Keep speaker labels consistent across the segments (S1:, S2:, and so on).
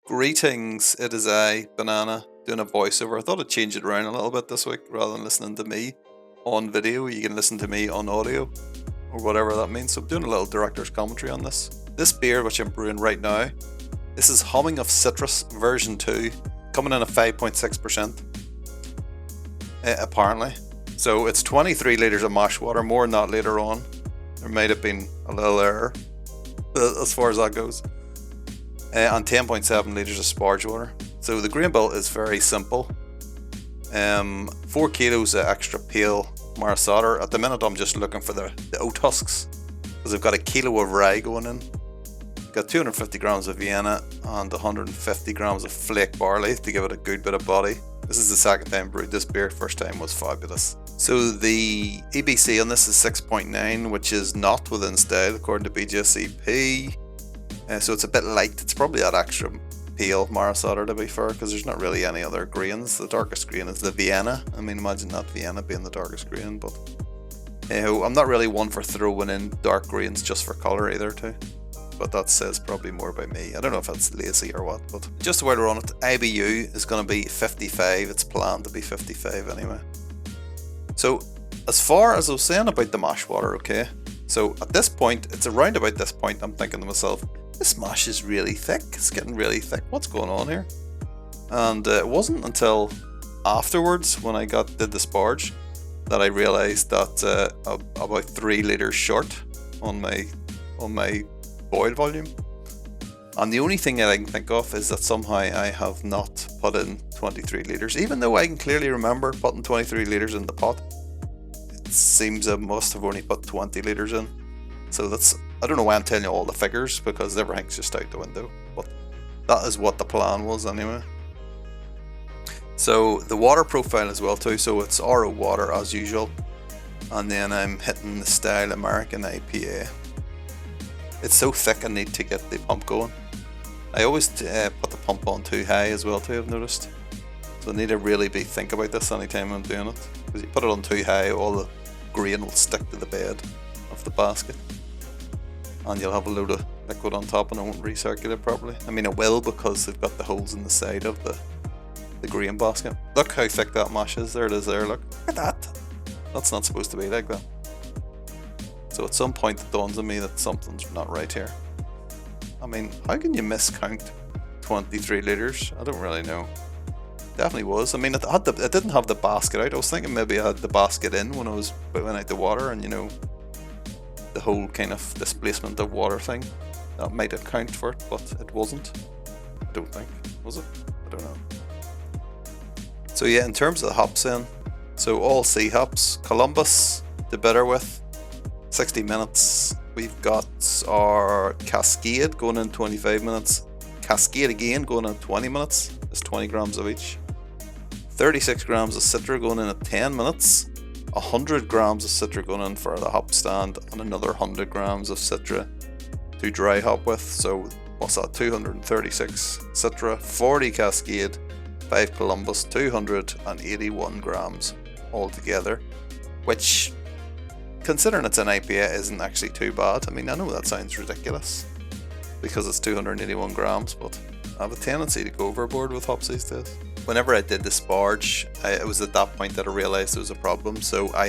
S1: Greetings, it is I, Banana, doing a voiceover. I thought I'd change it around a little bit this week rather than listening to me on video. You can listen to me on audio or whatever that means. So I'm doing a little director's commentary on this. This beer, which I'm brewing right now, this is Humming of Citrus version 2, coming in at 5.6%, apparently. So it's 23 litres of mash water, more than that later on. There might have been a little error as far as that goes. And 10.7 litres of sparge water. So the grain bill is very simple. 4 kilos of extra pale marisada. At the minute I'm just looking for the oat husks, because I've got a kilo of rye going in. Got 250 grams of Vienna and 150 grams of flake barley to give it a good bit of body. This is the second time I brewed this beer. First time was fabulous. So the EBC on this is 6.9, which is not within style according to BJCP. So it's a bit light. It's probably that extra pale marisada, to be fair, because there's not really any other grains. The darkest grain is the Vienna. I mean, imagine that Vienna being the darkest grain, but I'm not really one for throwing in dark grains just for colour either too. But that says probably more by me. I don't know if that's lazy or what, but just while we're on it, IBU is going to be 55. It's planned to be 55 anyway. So as far as I was saying about the mash water, okay, so at this point, it's around about this point, I'm thinking to myself, this mash is really thick. It's getting really thick. What's going on here? And it wasn't until afterwards, when I did the sparge, that I realised that about 3 litres short on my boil volume. And the only thing that I can think of is that somehow I have not put in 23 litres, even though I can clearly remember putting 23 litres in the pot. It seems I must have only put 20 litres in. So I don't know why I'm telling you all the figures, because everything's just out the window, but that is what the plan was anyway. So the water profile as well too, so it's RO water as usual, and then I'm hitting the style American IPA. It's so thick I need to get the pump going. I always put the pump on too high as well too, I've noticed. So I need to really think about this anytime I'm doing it, because you put it on too high, all the grain will stick to the bed of the basket. And you'll have a load of liquid on top and it won't recirculate properly. I mean, it will, because they've got the holes in the side of the grain basket. Look how thick that mash is. There it is there, look. Look at that. That's not supposed to be like that. So at some point it dawns on me that something's not right here. I mean, how can you miscount 23 litres? I don't really know. Definitely was. I mean, it didn't have the basket out. I was thinking maybe I had the basket in when I was putting out the water, and you know, the whole kind of displacement of water thing, that might account for it, but it wasn't. I don't think. Was it? I don't know. So yeah, in terms of the hops then, so all C hops, Columbus to bitter with, 60 minutes. We've got our Cascade going in 25 minutes. Cascade again going in 20 minutes. It's 20 grams of each. 36 grams of Citra going in at 10 minutes. 100 grams of Citra going in for the hop stand, and another 100 grams of Citra to dry hop with. So what's that? 236 Citra, 40 Cascade, 5 Columbus, 281 grams altogether, which, considering it's an IPA, isn't actually too bad. I mean, I know that sounds ridiculous because it's 281 grams, but I have a tendency to go overboard with hops these days. Whenever I did the sparge, it was at that point that I realised there was a problem. So I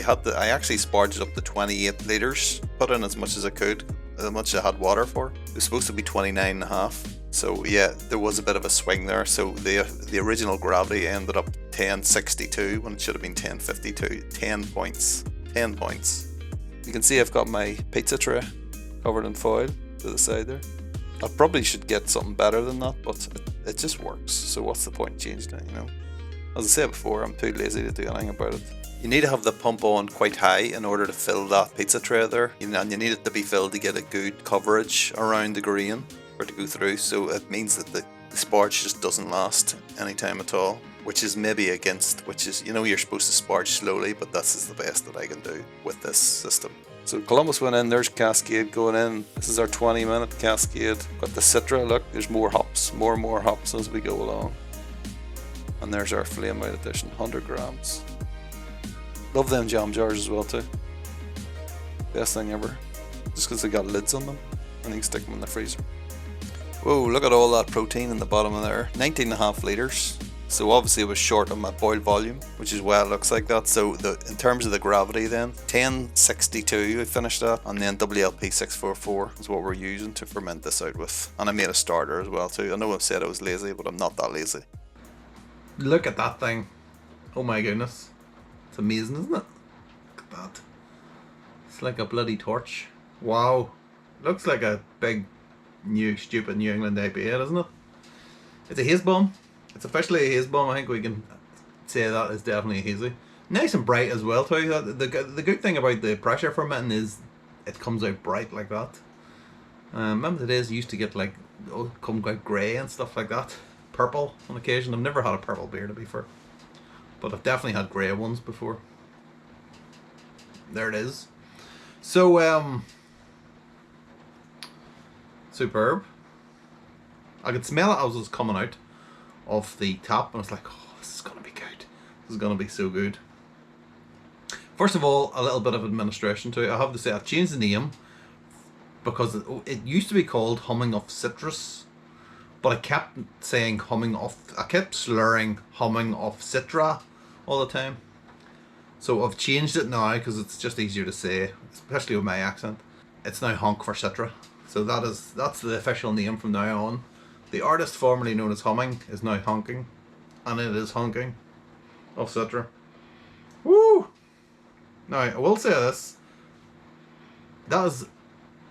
S1: actually sparged up to 28 litres, put in as much as I could, as much as I had water for. It was supposed to be 29.5. So yeah, there was a bit of a swing there. So the original gravity ended up 1062 when it should have been 1052. 10 points. 10 points. You can see I've got my pizza tray covered in foil to the side there. I probably should get something better than that, but it just works, so what's the point in changing it, you know? As I said before, I'm too lazy to do anything about it. You need to have the pump on quite high in order to fill that pizza tray there, and you need it to be filled to get a good coverage around the grain for it to go through, so it means that the sparge just doesn't last any time at all, which is maybe you know, you're supposed to sparge slowly, but this is the best that I can do with this system. So Columbus went in, there's Cascade going in. This is our 20-minute Cascade. Got the Citra, look, there's more hops, more and more hops as we go along. And there's our flame out edition, 100 grams. Love them jam jars as well too. Best thing ever. Just because they got lids on them and you can stick them in the freezer. Whoa, look at all that protein in the bottom of there. 19.5 litres. So obviously it was short on my boil volume, which is why it looks like that. So in terms of the gravity then, 1062 I finished that, and then WLP 644 is what we're using to ferment this out with. And I made a starter as well too. I know I've said I was lazy, but I'm not that lazy. Look at that thing. Oh my goodness. It's amazing, isn't it? Look at that. It's like a bloody torch. Wow. Looks like a big, stupid New England IPA, doesn't it? It's a haze bomb. It's officially a haze bomb. I think we can say that is definitely a hazy. Nice and bright as well too. The good thing about the pressure fermenting is it comes out bright like that. Remember the days you used to get like, come out grey and stuff like that. Purple on occasion. I've never had a purple beer to be fair, but I've definitely had grey ones before. There it is. So superb. I could smell it as it was coming out of the tap, and it's like, oh, this is gonna be good. This is gonna be so good. First of all, a little bit of administration to it. I have to say I've changed the name because it used to be called Humming of Citrus, but I kept saying I kept slurring Humming of Citra all the time. So I've changed it now because it's just easier to say, especially with my accent. It's now Honk for Citra. So that's the official name from now on. The artist formerly known as Humming is now honking, and it is honking of Citra. Woo! Now I will say this: that is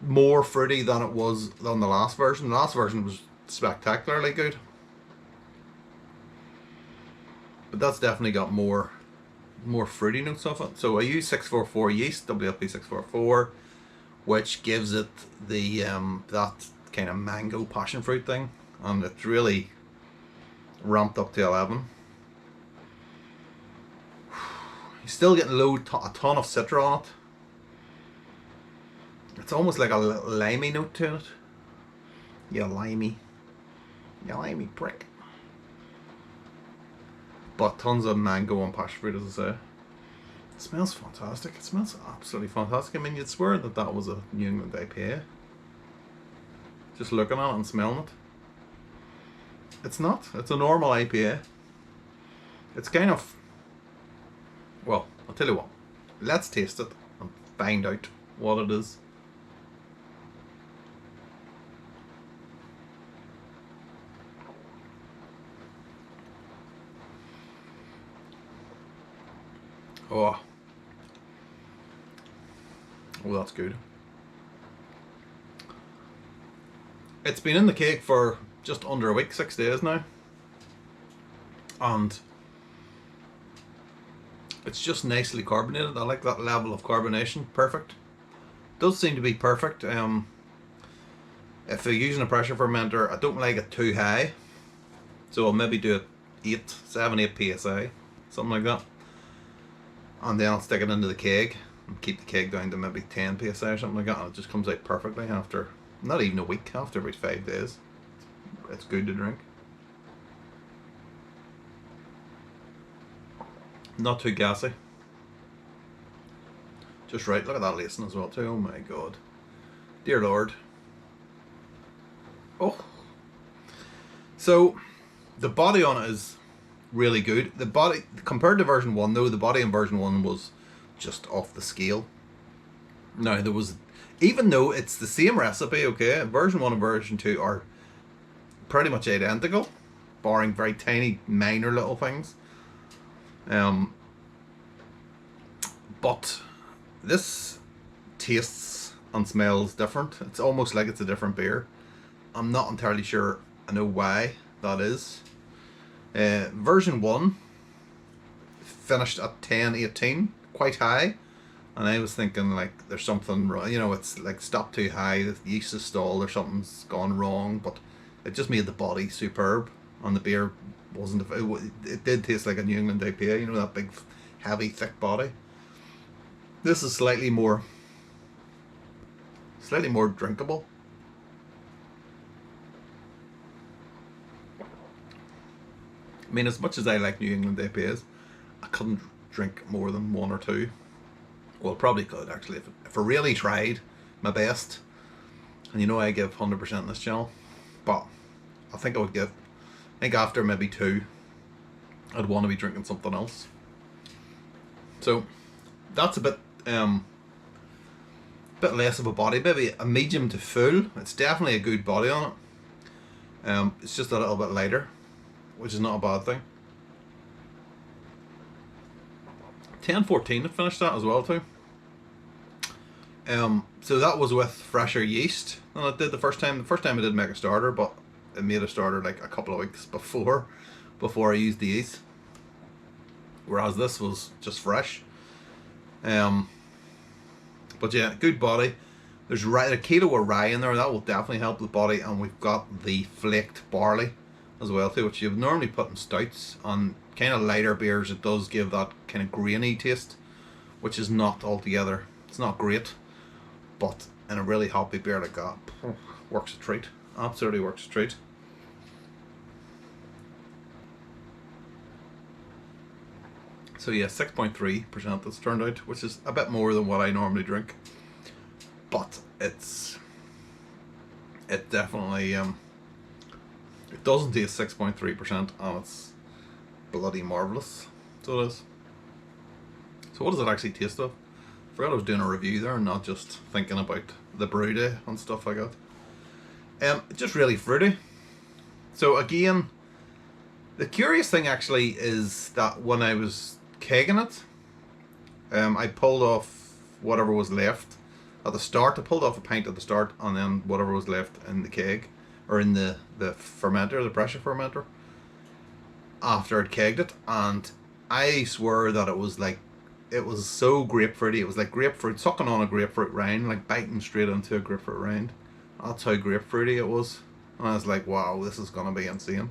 S1: more fruity than it was on the last version. The last version was spectacularly good, but that's definitely got more fruity notes of it. So I use 644 yeast, WLP 644, which gives it the that kind of mango passion fruit thing, and it's really ramped up to 11. You're still getting a ton of Citra on it. It's almost like a little limey note to it. You limey prick. But tons of mango and passion fruit, as I say. It smells fantastic. It smells absolutely fantastic. I mean, you'd swear that was a New England IPA. Just looking at it and smelling it. It's not. It's a normal IPA. It's kind of... Well, I'll tell you what. Let's taste it and find out what it is. Oh, that's good. It's been in the cake for just under a week, 6 days now, and it's just nicely carbonated. I like that level of carbonation. Perfect. Does seem to be perfect. If you're using a pressure fermenter, I don't like it too high, so I'll maybe do it 7, 8 psi, something like that. And then I'll stick it into the keg and keep the keg down to maybe 10 psi or something like that, and it just comes out perfectly after not even a week, after about 5 days. It's good to drink. Not too gassy. Just right. Look at that lacing as well too. Oh my god. Dear Lord. Oh. So the body on it is really good. The body, compared to version 1 though, the body in version 1 was just off the scale. Now there was, even though it's the same recipe, okay, version 1 and version 2 are pretty much identical, barring very tiny minor little things. But this tastes and smells different. It's almost like it's a different beer. I'm not entirely sure I know why that is. Version 1 finished at 10.18, quite high, and I was thinking like there's something wrong, you know, it's like stopped too high, the yeast is stalled or something's gone wrong, but it just made the body superb, and the beer wasn't, it did taste like a New England IPA, you know, that big heavy thick body. This is slightly more drinkable. I mean, as much as I like New England IPAs, I couldn't drink more than 1 or 2. Well, probably could actually if I really tried my best. And you know I give 100% in this channel.
S2: but I think I think after maybe 2, I'd want to be drinking something else. So that's a bit less of a body, maybe a medium to full. It's definitely a good body on it. It's just a little bit lighter, which is not a bad thing. 10-14 to finish that as well too. So that was with fresher yeast than I did the first time. The first time I did make a starter, but I made a starter like a couple of weeks before I used the yeast. Whereas this was just fresh. But yeah, good body. There's a kilo of rye in there, that will definitely help the body, and we've got the flaked barley as well too, which you'd normally put in stouts. On kind of lighter beers, it does give that kind of grainy taste, which is not altogether, it's not great, but in a really hoppy beer like that, works a treat. Absolutely works a treat. So yeah, 6.3% that's turned out, which is a bit more than what I normally drink. But it definitely it doesn't taste 6.3%, and it's bloody marvellous. So it is. So what does it actually taste of? I forgot I was doing a review there and not just thinking about the brew day and stuff like that. Just really fruity. So again, the curious thing actually is that when I was kegging it, I pulled off whatever was left at the start. I pulled off a pint at the start, and then whatever was left in the keg, or in the fermenter, the pressure fermenter, after I'd kegged it, and I swear that it was so grapefruity. It was like grapefruit, sucking on a grapefruit rind, like biting straight into a grapefruit rind. That's how grapefruity it was. And I was like, wow, this is gonna be insane.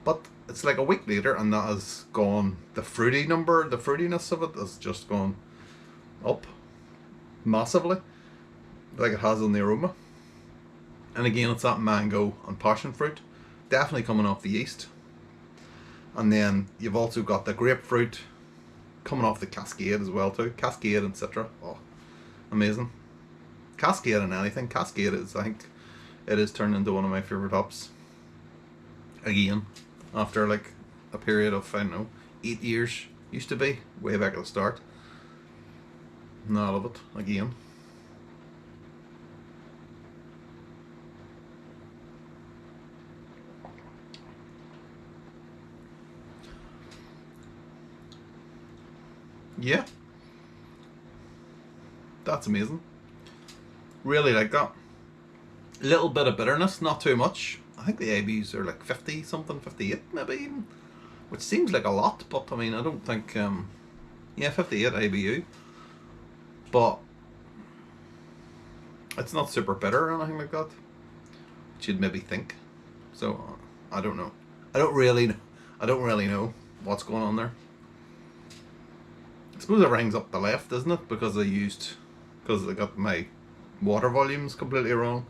S2: But it's like a week later, and that has gone, the fruitiness of it has just gone up massively, like it has on the aroma. And again, it's that mango and passion fruit, definitely coming off the yeast. And then you've also got the grapefruit coming off the Cascade as well too. Cascade and Citra, oh, amazing. Cascade and anything. Cascade is, I think, it is turned into one of my favourite hops. Again, after like a period of, I don't know, 8 years, used to be, way back at the start. And I love it, again. Yeah, that's amazing. Really like that. Little bit of bitterness, not too much. I think the ABs are like 50 something, 58 maybe even, which seems like a lot, but I mean, I don't think, yeah, 58 ABU, but it's not super bitter or anything like that, which you'd maybe think. So I don't know. I don't really know what's going on there. I suppose it rings up the left, doesn't it? Because I got my water volumes completely wrong.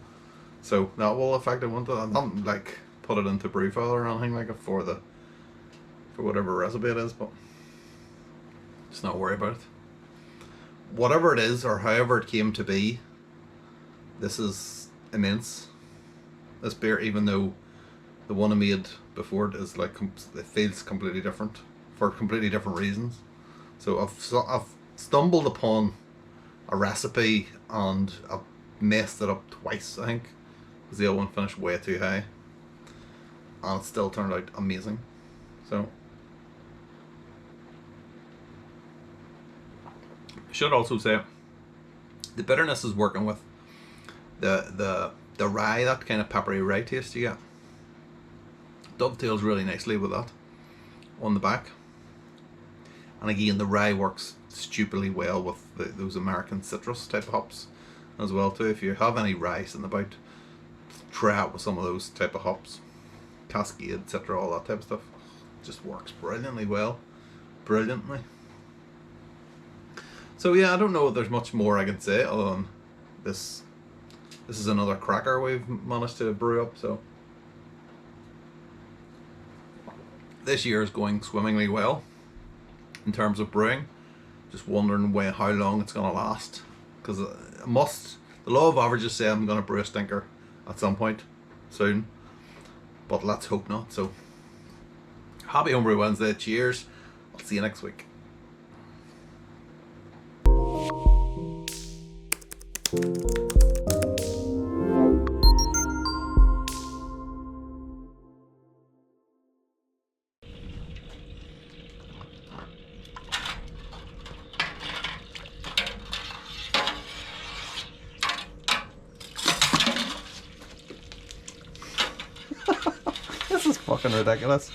S2: So that will affect it. I don't like put it into Brewfile or anything like it for whatever recipe it is, but just not worry about it. Whatever it is, or however it came to be, this is immense. This beer, even though the one I made before it is like, it feels completely different for completely different reasons. So I've stumbled upon a recipe and I've messed it up twice, I think, because the other one finished way too high, and it still turned out amazing. So I should also say the bitterness is working with the rye, that kind of peppery rye taste you get. Dovetails really nicely with that on the back. And again, the rye works stupidly well with those American citrus type hops as well too. If you have any rye in the about, try out with some of those type of hops. Cascade, Citra, all that type of stuff. Just works brilliantly well. Brilliantly. So yeah, I don't know if there's much more I can say other than this. This is another cracker we've managed to brew up, so this year is going swimmingly well in terms of brewing. Just wondering how long it's going to last, because the law of averages say I'm going to brew a stinker at some point soon, but let's hope not. So, happy Homebrew Wednesday. Cheers. I'll see you next week.
S1: This is fucking ridiculous.